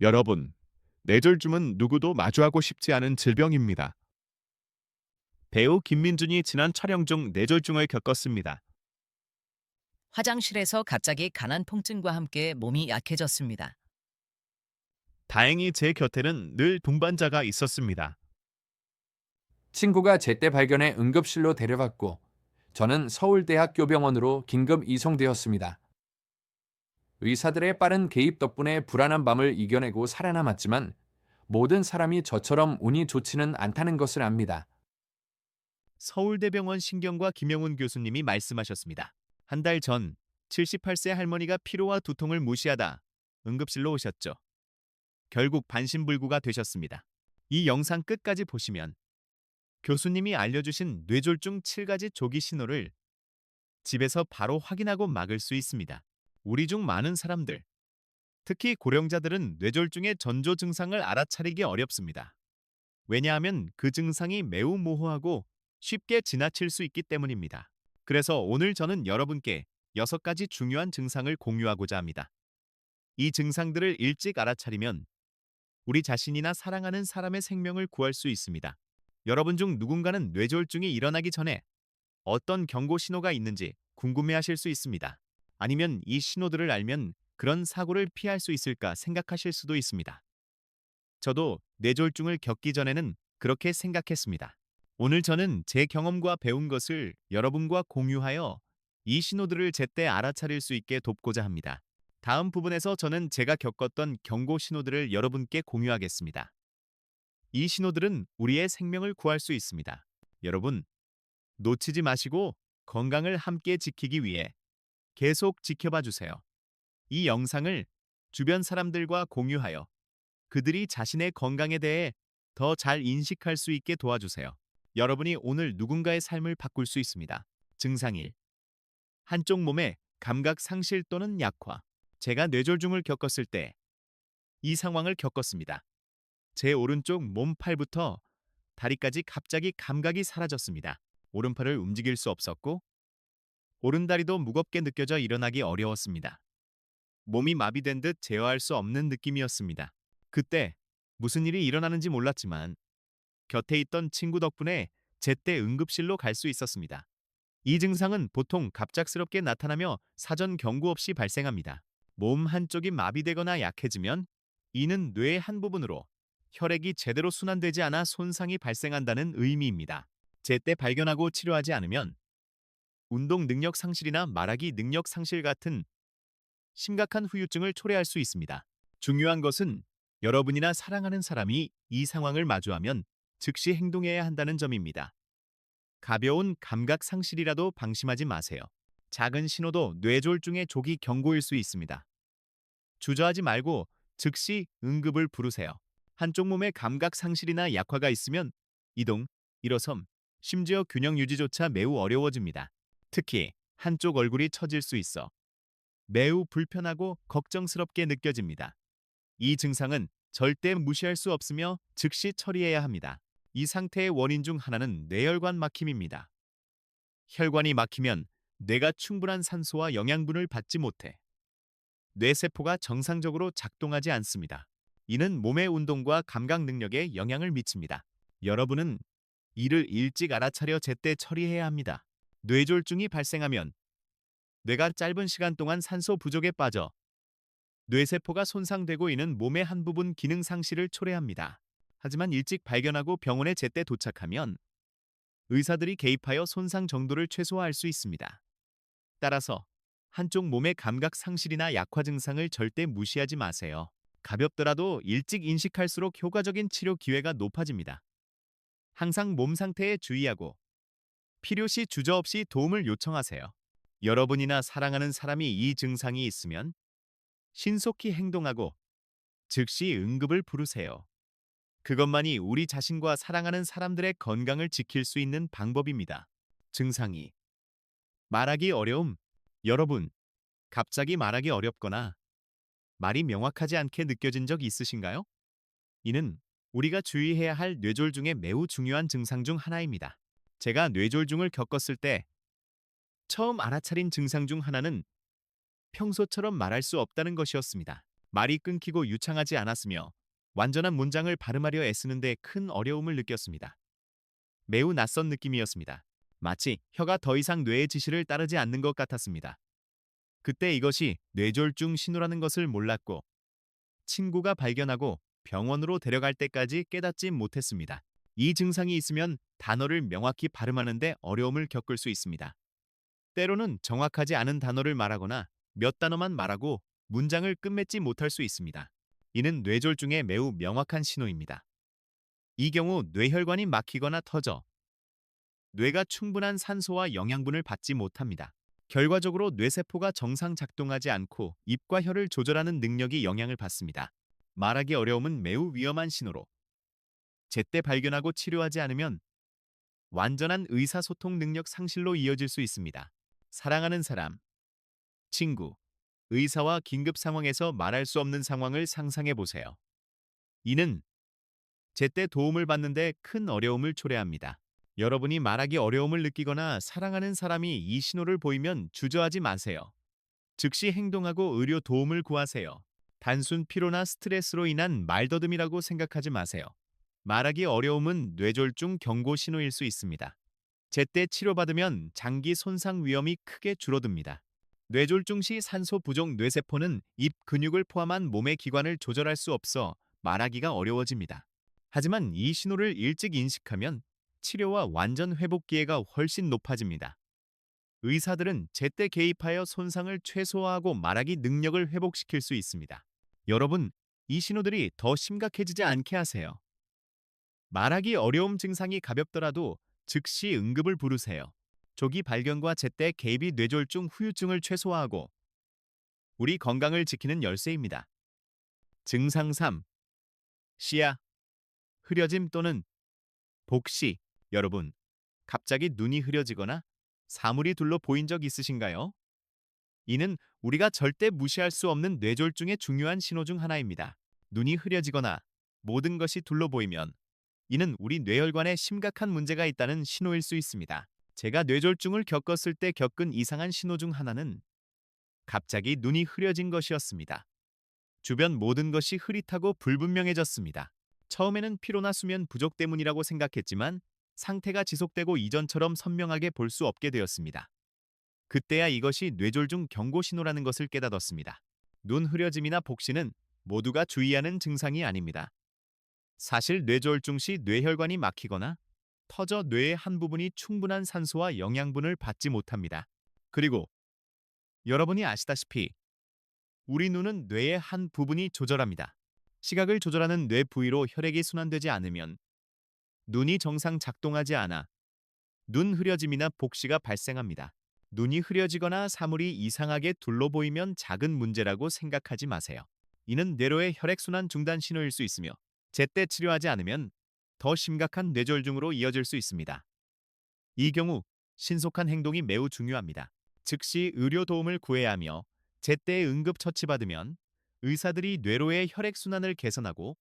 여러분, 뇌졸중은 누구도 마주하고 싶지 않은 질병입니다. 배우 김민준이 지난 촬영 중 뇌졸중을 겪었습니다. 화장실에서 갑자기 강한 통증과 함께 몸이 약해졌습니다. 다행히 제 곁에는 늘 동반자가 있었습니다. 친구가 제때 발견해 응급실로 데려갔고 저는 서울대학교병원으로 긴급 이송되었습니다. 의사들의 빠른 개입 덕분에 불안한 밤을 이겨내고 살아남았지만 모든 사람이 저처럼 운이 좋지는 않다는 것을 압니다. 서울대병원 신경과 김영훈 교수님이 말씀하셨습니다. 한 달 전 78세 할머니가 피로와 두통을 무시하다 응급실로 오셨죠. 결국 반신불구가 되셨습니다. 이 영상 끝까지 보시면 교수님이 알려주신 뇌졸중 7가지 조기 신호를 집에서 바로 확인하고 막을 수 있습니다. 우리 중 많은 사람들, 특히 고령자들은 뇌졸중의 전조 증상을 알아차리기 어렵습니다. 왜냐하면 그 증상이 매우 모호하고 쉽게 지나칠 수 있기 때문입니다. 그래서 오늘 저는 여러분께 6가지 중요한 증상을 공유하고자 합니다. 이 증상들을 일찍 알아차리면 우리 자신이나 사랑하는 사람의 생명을 구할 수 있습니다. 여러분 중 누군가는 뇌졸중이 일어나기 전에 어떤 경고 신호가 있는지 궁금해하실 수 있습니다. 아니면 이 신호들을 알면 그런 사고를 피할 수 있을까 생각하실 수도 있습니다. 저도 뇌졸중을 겪기 전에는 그렇게 생각했습니다. 오늘 저는 제 경험과 배운 것을 여러분과 공유하여 이 신호들을 제때 알아차릴 수 있게 돕고자 합니다. 다음 부분에서 저는 제가 겪었던 경고 신호들을 여러분께 공유하겠습니다. 이 신호들은 우리의 생명을 구할 수 있습니다. 여러분, 놓치지 마시고 건강을 함께 지키기 위해 계속 지켜봐 주세요. 이 영상을 주변 사람들과 공유하여 그들이 자신의 건강에 대해 더 잘 인식할 수 있게 도와주세요. 여러분이 오늘 누군가의 삶을 바꿀 수 있습니다. 증상 1. 한쪽 몸의 감각 상실 또는 약화. 제가 뇌졸중을 겪었을 때 이 상황을 겪었습니다. 제 오른쪽 몸팔부터 다리까지 갑자기 감각이 사라졌습니다. 오른팔을 움직일 수 없었고 오른다리도 무겁게 느껴져 일어나기 어려웠습니다. 몸이 마비된 듯 제어할 수 없는 느낌이었습니다. 그때 무슨 일이 일어나는지 몰랐지만 곁에 있던 친구 덕분에 제때 응급실로 갈 수 있었습니다. 이 증상은 보통 갑작스럽게 나타나며 사전 경고 없이 발생합니다. 몸 한쪽이 마비되거나 약해지면 이는 뇌의 한 부분으로 혈액이 제대로 순환되지 않아 손상이 발생한다는 의미입니다. 제때 발견하고 치료하지 않으면 운동 능력 상실이나 말하기 능력 상실 같은 심각한 후유증을 초래할 수 있습니다. 중요한 것은 여러분이나 사랑하는 사람이 이 상황을 마주하면 즉시 행동해야 한다는 점입니다. 가벼운 감각 상실이라도 방심하지 마세요. 작은 신호도 뇌졸중의 조기 경고일 수 있습니다. 주저하지 말고 즉시 응급을 부르세요. 한쪽 몸에 감각 상실이나 약화가 있으면 이동, 일어섬, 심지어 균형 유지조차 매우 어려워집니다. 특히 한쪽 얼굴이 처질 수 있어 매우 불편하고 걱정스럽게 느껴집니다. 이 증상은 절대 무시할 수 없으며 즉시 처리해야 합니다. 이 상태의 원인 중 하나는 뇌혈관 막힘입니다. 혈관이 막히면 뇌가 충분한 산소와 영양분을 받지 못해 뇌세포가 정상적으로 작동하지 않습니다. 이는 몸의 운동과 감각 능력에 영향을 미칩니다. 여러분은 이를 일찍 알아차려 제때 처리해야 합니다. 뇌졸중이 발생하면 뇌가 짧은 시간 동안 산소 부족에 빠져 뇌세포가 손상되고 이는 몸의 한 부분 기능 상실을 초래합니다. 하지만 일찍 발견하고 병원에 제때 도착하면 의사들이 개입하여 손상 정도를 최소화할 수 있습니다. 따라서 한쪽 몸의 감각 상실이나 약화 증상을 절대 무시하지 마세요. 가볍더라도 일찍 인식할수록 효과적인 치료 기회가 높아집니다. 항상 몸 상태에 주의하고 필요시 주저없이 도움을 요청하세요. 여러분이나 사랑하는 사람이 이 증상이 있으면 신속히 행동하고 즉시 응급을 부르세요. 그것만이 우리 자신과 사랑하는 사람들의 건강을 지킬 수 있는 방법입니다. 증상이 말하기 어려움. 여러분, 갑자기 말하기 어렵거나 말이 명확하지 않게 느껴진 적 있으신가요? 이는 우리가 주의해야 할 뇌졸중의 매우 중요한 증상 중 하나입니다. 제가 뇌졸중을 겪었을 때 처음 알아차린 증상 중 하나는 평소처럼 말할 수 없다는 것이었습니다. 말이 끊기고 유창하지 않았으며 완전한 문장을 발음하려 애쓰는데 큰 어려움을 느꼈습니다. 매우 낯선 느낌이었습니다. 마치 혀가 더 이상 뇌의 지시를 따르지 않는 것 같았습니다. 그때 이것이 뇌졸중 신호라는 것을 몰랐고 친구가 발견하고 병원으로 데려갈 때까지 깨닫지 못했습니다. 이 증상이 있으면 단어를 명확히 발음하는데 어려움을 겪을 수 있습니다. 때로는 정확하지 않은 단어를 말하거나 몇 단어만 말하고 문장을 끝맺지 못할 수 있습니다. 이는 뇌졸중의 매우 명확한 신호입니다. 이 경우 뇌혈관이 막히거나 터져 뇌가 충분한 산소와 영양분을 받지 못합니다. 결과적으로 뇌세포가 정상 작동하지 않고 입과 혀를 조절하는 능력이 영향을 받습니다. 말하기 어려움은 매우 위험한 신호로 제때 발견하고 치료하지 않으면 완전한 의사소통 능력 상실로 이어질 수 있습니다. 사랑하는 사람, 친구, 의사와 긴급 상황에서 말할 수 없는 상황을 상상해 보세요. 이는 제때 도움을 받는데 큰 어려움을 초래합니다. 여러분이 말하기 어려움을 느끼거나 사랑하는 사람이 이 신호를 보이면 주저하지 마세요. 즉시 행동하고 의료 도움을 구하세요. 단순 피로나 스트레스로 인한 말더듬이라고 생각하지 마세요. 말하기 어려움은 뇌졸중 경고 신호일 수 있습니다. 제때 치료받으면 장기 손상 위험이 크게 줄어듭니다. 뇌졸중 시 산소 부족 뇌세포는 입 근육을 포함한 몸의 기관을 조절할 수 없어 말하기가 어려워집니다. 하지만 이 신호를 일찍 인식하면 치료와 완전 회복 기회가 훨씬 높아집니다. 의사들은 제때 개입하여 손상을 최소화하고 말하기 능력을 회복시킬 수 있습니다. 여러분, 이 신호들이 더 심각해지지 않게 하세요. 말하기 어려움 증상이 가볍더라도 즉시 응급을 부르세요. 조기 발견과 제때 개입이 뇌졸중 후유증을 최소화하고 우리 건강을 지키는 열쇠입니다. 증상 3. 시야, 흐려짐 또는 복시. 여러분, 갑자기 눈이 흐려지거나 사물이 둘러 보인 적 있으신가요? 이는 우리가 절대 무시할 수 없는 뇌졸중의 중요한 신호 중 하나입니다. 눈이 흐려지거나 모든 것이 둘러 보이면 이는 우리 뇌혈관에 심각한 문제가 있다는 신호일 수 있습니다. 제가 뇌졸중을 겪었을 때 겪은 이상한 신호 중 하나는 갑자기 눈이 흐려진 것이었습니다. 주변 모든 것이 흐릿하고 불분명해졌습니다. 처음에는 피로나 수면 부족 때문이라고 생각했지만 상태가 지속되고 이전처럼 선명하게 볼 수 없게 되었습니다. 그때야 이것이 뇌졸중 경고 신호라는 것을 깨닫았습니다. 눈 흐려짐이나 복시는 모두가 주의하는 증상이 아닙니다. 사실 뇌졸중 시 뇌혈관이 막히거나 터져 뇌의 한 부분이 충분한 산소와 영양분을 받지 못합니다. 그리고 여러분이 아시다시피 우리 눈은 뇌의 한 부분이 조절합니다. 시각을 조절하는 뇌 부위로 혈액이 순환되지 않으면 눈이 정상 작동하지 않아 눈 흐려짐이나 복시가 발생합니다. 눈이 흐려지거나 사물이 이상하게 둘러 보이면 작은 문제라고 생각하지 마세요. 이는 뇌로의 혈액순환 중단 신호일 수 있으며 제때 치료하지 않으면 더 심각한 뇌졸중으로 이어질 수 있습니다. 이 경우 신속한 행동이 매우 중요합니다. 즉시 의료 도움을 구해야 하며 제때 응급 처치받으면 의사들이 뇌로의 혈액순환을 개선하고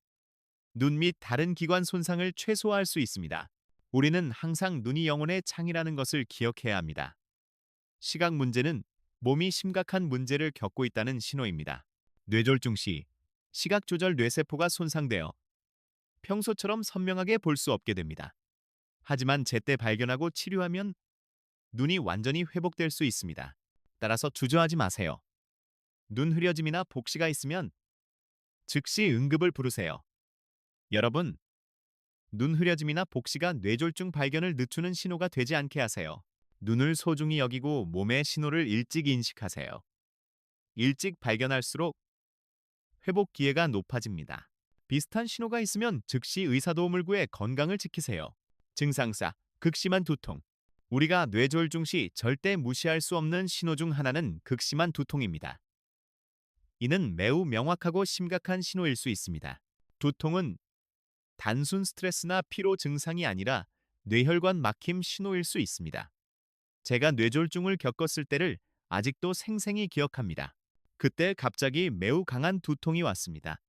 눈 및 다른 기관 손상을 최소화할 수 있습니다. 우리는 항상 눈이 영혼의 창이라는 것을 기억해야 합니다. 시각 문제는 몸이 심각한 문제를 겪고 있다는 신호입니다. 뇌졸중 시 시각 조절 뇌세포가 손상되어 평소처럼 선명하게 볼 수 없게 됩니다. 하지만 제때 발견하고 치료하면 눈이 완전히 회복될 수 있습니다. 따라서 주저하지 마세요. 눈 흐려짐이나 복시가 있으면 즉시 응급을 부르세요. 여러분, 눈 흐려짐이나 복시가 뇌졸중 발견을 늦추는 신호가 되지 않게 하세요. 눈을 소중히 여기고 몸의 신호를 일찍 인식하세요. 일찍 발견할수록 회복 기회가 높아집니다. 비슷한 신호가 있으면 즉시 의사도움을 구해 건강을 지키세요. 증상사, 극심한 두통. 우리가 뇌졸중 시 절대 무시할 수 없는 신호 중 하나는 극심한 두통입니다. 이는 매우 명확하고 심각한 신호일 수 있습니다. 두통은 단순 스트레스나 피로 증상이 아니라 뇌혈관 막힘 신호일 수 있습니다. 제가 뇌졸중을 겪었을 때를 아직도 생생히 기억합니다. 그때 갑자기 매우 강한 두통이 왔습니다.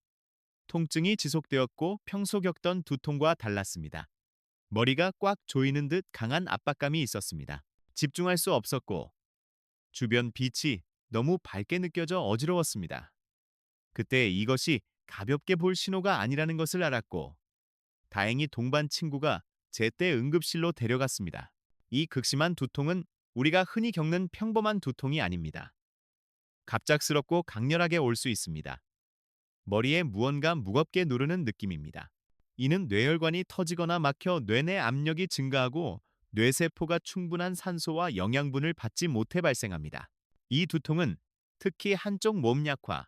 통증이 지속되었고 평소 겪던 두통과 달랐습니다. 머리가 꽉 조이는 듯 강한 압박감이 있었습니다. 집중할 수 없었고 주변 빛이 너무 밝게 느껴져 어지러웠습니다. 그때 이것이 가볍게 볼 신호가 아니라는 것을 알았고 다행히 동반 친구가 제때 응급실로 데려갔습니다. 이 극심한 두통은 우리가 흔히 겪는 평범한 두통이 아닙니다. 갑작스럽고 강렬하게 올 수 있습니다. 머리에 무언가 무겁게 누르는 느낌입니다. 이는 뇌혈관이 터지거나 막혀 뇌내 압력이 증가하고 뇌세포가 충분한 산소와 영양분을 받지 못해 발생합니다. 이 두통은 특히 한쪽 몸 약화,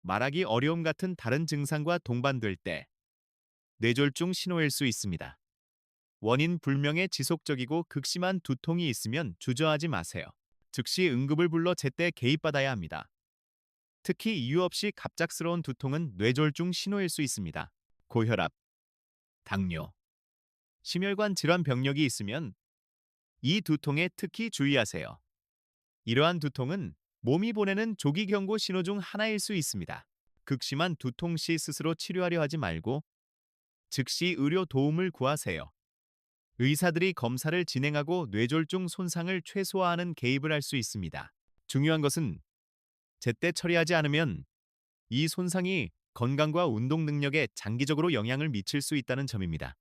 말하기 어려움 같은 다른 증상과 동반될 때 뇌졸중 신호일 수 있습니다. 원인 불명의 지속적이고 극심한 두통이 있으면 주저하지 마세요. 즉시 응급을 불러 제때 개입받아야 합니다. 특히 이유 없이 갑작스러운 두통은 뇌졸중 신호일 수 있습니다. 고혈압, 당뇨, 심혈관 질환 병력이 있으면 이 두통에 특히 주의하세요. 이러한 두통은 몸이 보내는 조기 경고 신호 중 하나일 수 있습니다. 극심한 두통 시 스스로 치료하려 하지 말고 즉시 의료 도움을 구하세요. 의사들이 검사를 진행하고 뇌졸중 손상을 최소화하는 개입을 할 수 있습니다. 중요한 것은 제때 처리하지 않으면 이 손상이 건강과 운동 능력에 장기적으로 영향을 미칠 수 있다는 점입니다.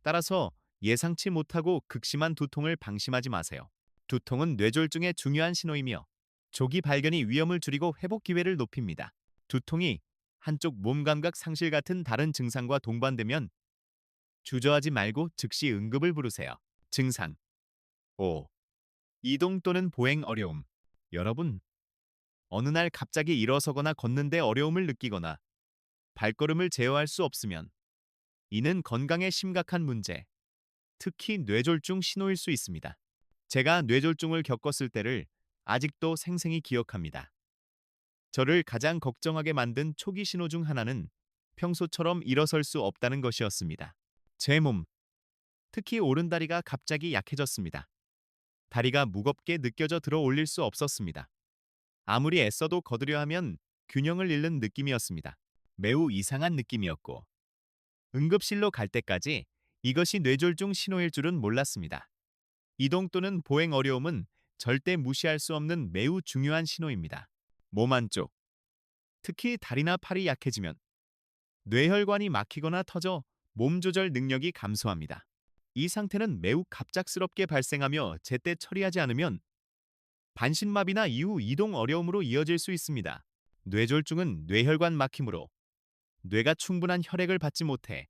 따라서 예상치 못하고 극심한 두통을 방심하지 마세요. 두통은 뇌졸중의 중요한 신호이며 조기 발견이 위험을 줄이고 회복 기회를 높입니다. 두통이 한쪽 몸 감각 상실 같은 다른 증상과 동반되면 주저하지 말고 즉시 응급을 부르세요. 증상 5. 이동 또는 보행 어려움. 여러분, 어느 날 갑자기 일어서거나 걷는데 어려움을 느끼거나 발걸음을 제어할 수 없으면 이는 건강에 심각한 문제, 특히 뇌졸중 신호일 수 있습니다. 제가 뇌졸중을 겪었을 때를 아직도 생생히 기억합니다. 저를 가장 걱정하게 만든 초기 신호 중 하나는 평소처럼 일어설 수 없다는 것이었습니다. 제 몸, 특히 오른다리가 갑자기 약해졌습니다. 다리가 무겁게 느껴져 들어 올릴 수 없었습니다. 아무리 애써도 거두려 하면 균형을 잃는 느낌이었습니다. 매우 이상한 느낌이었고 응급실로 갈 때까지 이것이 뇌졸중 신호일 줄은 몰랐습니다. 이동 또는 보행 어려움은 절대 무시할 수 없는 매우 중요한 신호입니다. 몸 한쪽, 특히 다리나 팔이 약해지면 뇌혈관이 막히거나 터져 몸 조절 능력이 감소합니다. 이 상태는 매우 갑작스럽게 발생하며 제때 처리하지 않으면 반신마비나 이후 이동 어려움으로 이어질 수 있습니다. 뇌졸중은 뇌혈관 막힘으로 뇌가 충분한 혈액을 받지 못해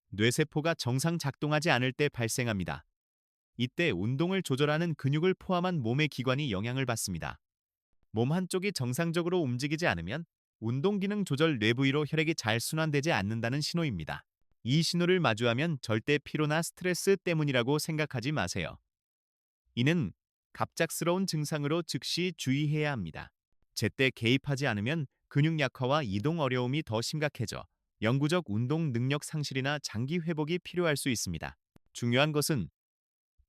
뇌세포가 정상 작동하지 않을 때 발생합니다. 이때 운동을 조절하는 근육을 포함한 몸의 기관이 영향을 받습니다. 몸 한쪽이 정상적으로 움직이지 않으면 운동 기능 조절 뇌 부위로 혈액이 잘 순환되지 않는다는 신호입니다. 이 신호를 마주하면 절대 피로나 스트레스 때문이라고 생각하지 마세요. 이는 갑작스러운 증상으로 즉시 주의해야 합니다. 제때 개입하지 않으면 근육 약화와 이동 어려움이 더 심각해져 영구적 운동 능력 상실이나 장기 회복이 필요할 수 있습니다. 중요한 것은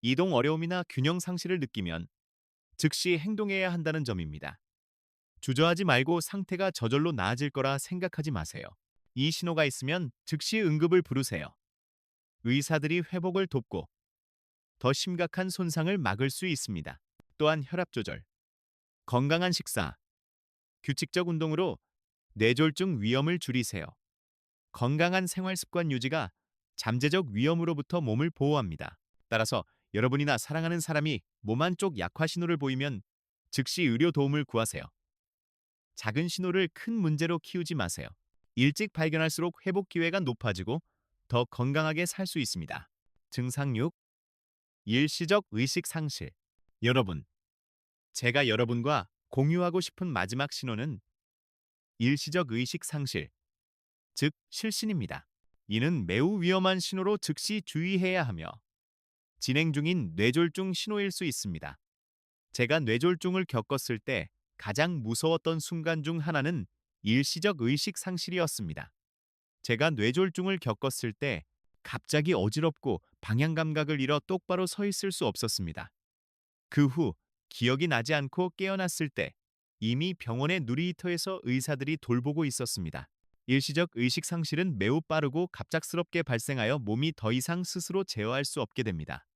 이동 어려움이나 균형 상실을 느끼면 즉시 행동해야 한다는 점입니다. 주저하지 말고 상태가 저절로 나아질 거라 생각하지 마세요. 이 신호가 있으면 즉시 응급을 부르세요. 의사들이 회복을 돕고 더 심각한 손상을 막을 수 있습니다. 또한 혈압 조절, 건강한 식사, 규칙적 운동으로 뇌졸중 위험을 줄이세요. 건강한 생활 습관 유지가 잠재적 위험으로부터 몸을 보호합니다. 따라서 여러분이나 사랑하는 사람이 몸 한쪽 약화 신호를 보이면 즉시 의료 도움을 구하세요. 작은 신호를 큰 문제로 키우지 마세요. 일찍 발견할수록 회복 기회가 높아지고 더 건강하게 살 수 있습니다. 증상 6. 일시적 의식 상실. 여러분, 제가 여러분과 공유하고 싶은 마지막 신호는 일시적 의식 상실, 즉 실신입니다. 이는 매우 위험한 신호로 즉시 주의해야 하며 진행 중인 뇌졸중 신호일 수 있습니다. 제가 뇌졸중을 겪었을 때 가장 무서웠던 순간 중 하나는 일시적 의식 상실이었습니다. 제가 뇌졸중을 겪었을 때 갑자기 어지럽고 방향 감각을 잃어 똑바로 서 있을 수 없었습니다. 그 후 기억이 나지 않고 깨어났을 때 이미 병원의 누리터에서 의사들이 돌보고 있었습니다. 일시적 의식 상실은 매우 빠르고 갑작스럽게 발생하여 몸이 더 이상 스스로 제어할 수 없게 됩니다.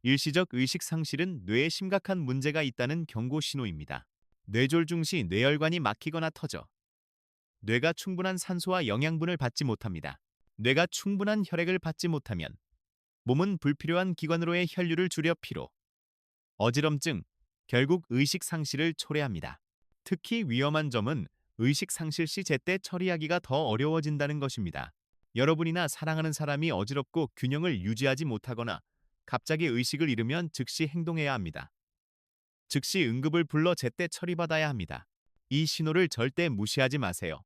일시적 의식 상실은 뇌에 심각한 문제가 있다는 경고 신호입니다. 뇌졸중 시 뇌혈관이 막히거나 터져 뇌가 충분한 산소와 영양분을 받지 못합니다. 뇌가 충분한 혈액을 받지 못하면 몸은 불필요한 기관으로의 혈류를 줄여 피로, 어지럼증, 결국 의식 상실을 초래합니다. 특히 위험한 점은 의식 상실 시 제때 처리하기가 더 어려워진다는 것입니다. 여러분이나 사랑하는 사람이 어지럽고 균형을 유지하지 못하거나 갑자기 의식을 잃으면 즉시 행동해야 합니다. 즉시 응급을 불러 제때 처리받아야 합니다. 이 신호를 절대 무시하지 마세요.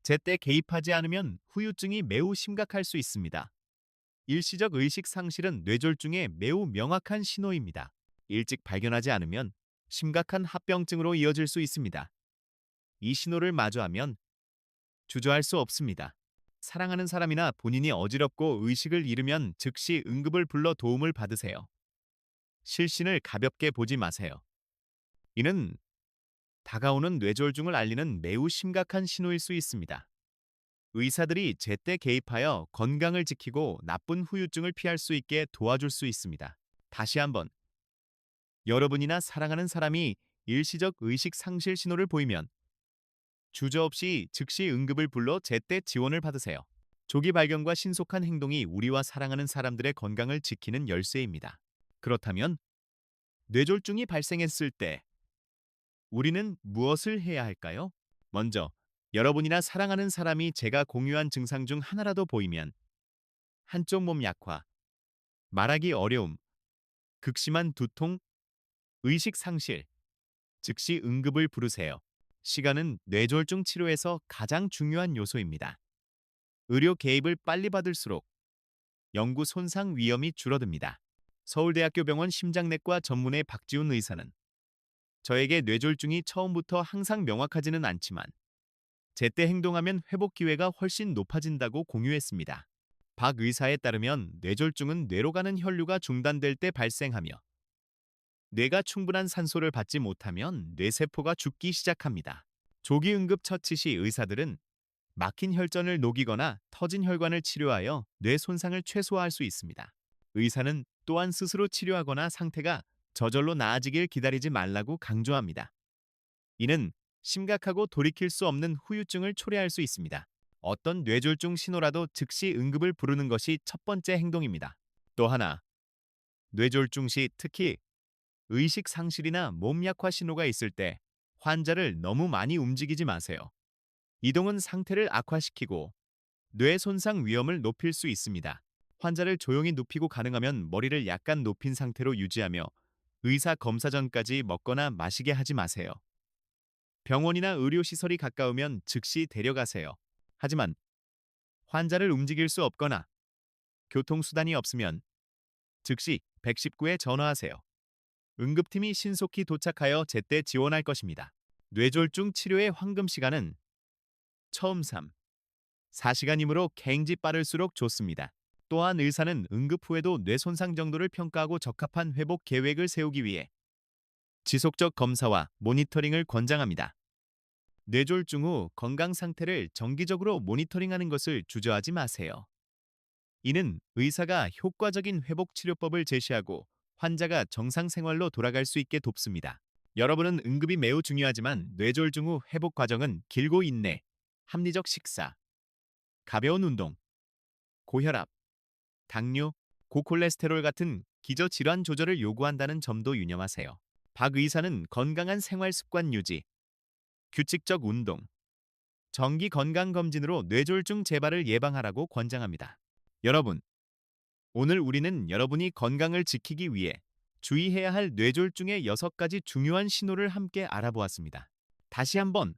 제때 개입하지 않으면 후유증이 매우 심각할 수 있습니다. 일시적 의식 상실은 뇌졸중의 매우 명확한 신호입니다. 일찍 발견하지 않으면 심각한 합병증으로 이어질 수 있습니다. 이 신호를 마주하면 주저할 수 없습니다. 사랑하는 사람이나 본인이 어지럽고 의식을 잃으면 즉시 응급을 불러 도움을 받으세요. 실신을 가볍게 보지 마세요. 이는 다가오는 뇌졸중을 알리는 매우 심각한 신호일 수 있습니다. 의사들이 제때 개입하여 건강을 지키고 나쁜 후유증을 피할 수 있게 도와줄 수 있습니다. 다시 한번, 여러분이나 사랑하는 사람이 일시적 의식 상실 신호를 보이면 주저없이 즉시 응급을 불러 제때 지원을 받으세요. 조기 발견과 신속한 행동이 우리와 사랑하는 사람들의 건강을 지키는 열쇠입니다. 그렇다면 뇌졸중이 발생했을 때 우리는 무엇을 해야 할까요? 먼저, 여러분이나 사랑하는 사람이 제가 공유한 증상 중 하나라도 보이면 한쪽 몸 약화, 말하기 어려움, 극심한 두통, 의식 상실, 즉시 응급을 부르세요. 시간은 뇌졸중 치료에서 가장 중요한 요소입니다. 의료 개입을 빨리 받을수록 영구 손상 위험이 줄어듭니다. 서울대학교 병원 심장내과 전문의 박지훈 의사는 저에게 뇌졸중이 처음부터 항상 명확하지는 않지만 제때 행동하면 회복 기회가 훨씬 높아진다고 공유했습니다. 박 의사에 따르면 뇌졸중은 뇌로 가는 혈류가 중단될 때 발생하며 뇌가 충분한 산소를 받지 못하면 뇌세포가 죽기 시작합니다. 조기 응급 처치 시 의사들은 막힌 혈전을 녹이거나 터진 혈관을 치료하여 뇌 손상을 최소화할 수 있습니다. 의사는 또한 스스로 치료하거나 상태가 저절로 나아지길 기다리지 말라고 강조합니다. 이는 심각하고 돌이킬 수 없는 후유증을 초래할 수 있습니다. 어떤 뇌졸중 신호라도 즉시 응급을 부르는 것이 첫 번째 행동입니다. 또 하나, 뇌졸중 시 특히 의식 상실이나 몸 약화 신호가 있을 때 환자를 너무 많이 움직이지 마세요. 이동은 상태를 악화시키고 뇌 손상 위험을 높일 수 있습니다. 환자를 조용히 눕히고 가능하면 머리를 약간 높인 상태로 유지하며 의사 검사 전까지 먹거나 마시게 하지 마세요. 병원이나 의료시설이 가까우면 즉시 데려가세요. 하지만 환자를 움직일 수 없거나 교통수단이 없으면 즉시 119에 전화하세요. 응급팀이 신속히 도착하여 제때 지원할 것입니다. 뇌졸중 치료의 황금 시간은 처음 3, 4시간이므로 개인지 빠를수록 좋습니다. 또한 의사는 응급 후에도 뇌 손상 정도를 평가하고 적합한 회복 계획을 세우기 위해 지속적 검사와 모니터링을 권장합니다. 뇌졸중 후 건강 상태를 정기적으로 모니터링하는 것을 주저하지 마세요. 이는 의사가 효과적인 회복 치료법을 제시하고 환자가 정상 생활로 돌아갈 수 있게 돕습니다. 여러분은 응급이 매우 중요하지만 뇌졸중 후 회복 과정은 길고 인내, 합리적 식사, 가벼운 운동, 고혈압, 당뇨, 고콜레스테롤 같은 기저질환 조절을 요구한다는 점도 유념하세요. 박 의사는 건강한 생활 습관 유지, 규칙적 운동, 정기 건강검진으로 뇌졸중 재발을 예방하라고 권장합니다. 여러분, 오늘 우리는 여러분이 건강을 지키기 위해 주의해야 할 뇌졸중의 6가지 중요한 신호를 함께 알아보았습니다. 다시 한번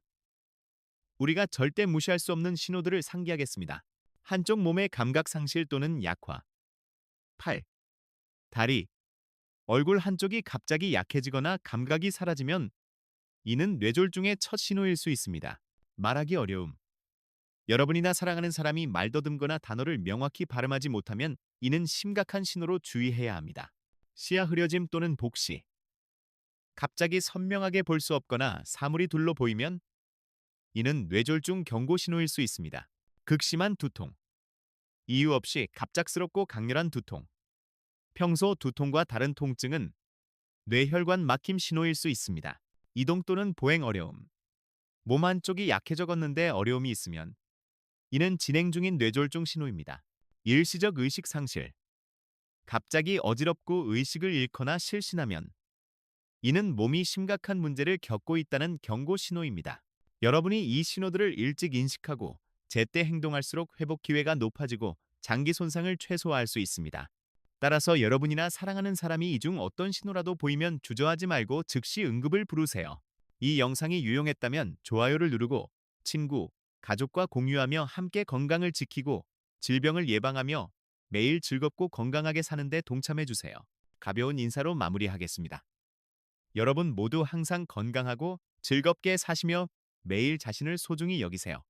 우리가 절대 무시할 수 없는 신호들을 상기하겠습니다. 한쪽 몸의 감각 상실 또는 약화, 팔, 다리, 얼굴 한쪽이 갑자기 약해지거나 감각이 사라지면 이는 뇌졸중의 첫 신호일 수 있습니다. 말하기 어려움. 여러분이나 사랑하는 사람이 말더듬거나 단어를 명확히 발음하지 못하면 이는 심각한 신호로 주의해야 합니다. 시야 흐려짐 또는 복시. 갑자기 선명하게 볼 수 없거나 사물이 둘러 보이면 이는 뇌졸중 경고 신호일 수 있습니다. 극심한 두통. 이유 없이 갑작스럽고 강렬한 두통. 평소 두통과 다른 통증은 뇌혈관 막힘 신호일 수 있습니다. 이동 또는 보행 어려움. 몸 한쪽이 약해져 걷는데 어려움이 있으면 이는 진행 중인 뇌졸중 신호입니다. 일시적 의식 상실. 갑자기 어지럽고 의식을 잃거나 실신하면 이는 몸이 심각한 문제를 겪고 있다는 경고 신호입니다. 여러분이 이 신호들을 일찍 인식하고 제때 행동할수록 회복 기회가 높아지고 장기 손상을 최소화할 수 있습니다. 따라서 여러분이나 사랑하는 사람이 이 중 어떤 신호라도 보이면 주저하지 말고 즉시 응급을 부르세요. 이 영상이 유용했다면 좋아요를 누르고 친구, 가족과 공유하며 함께 건강을 지키고 질병을 예방하며 매일 즐겁고 건강하게 사는데 동참해주세요. 가벼운 인사로 마무리하겠습니다. 여러분 모두 항상 건강하고 즐겁게 사시며 매일 자신을 소중히 여기세요.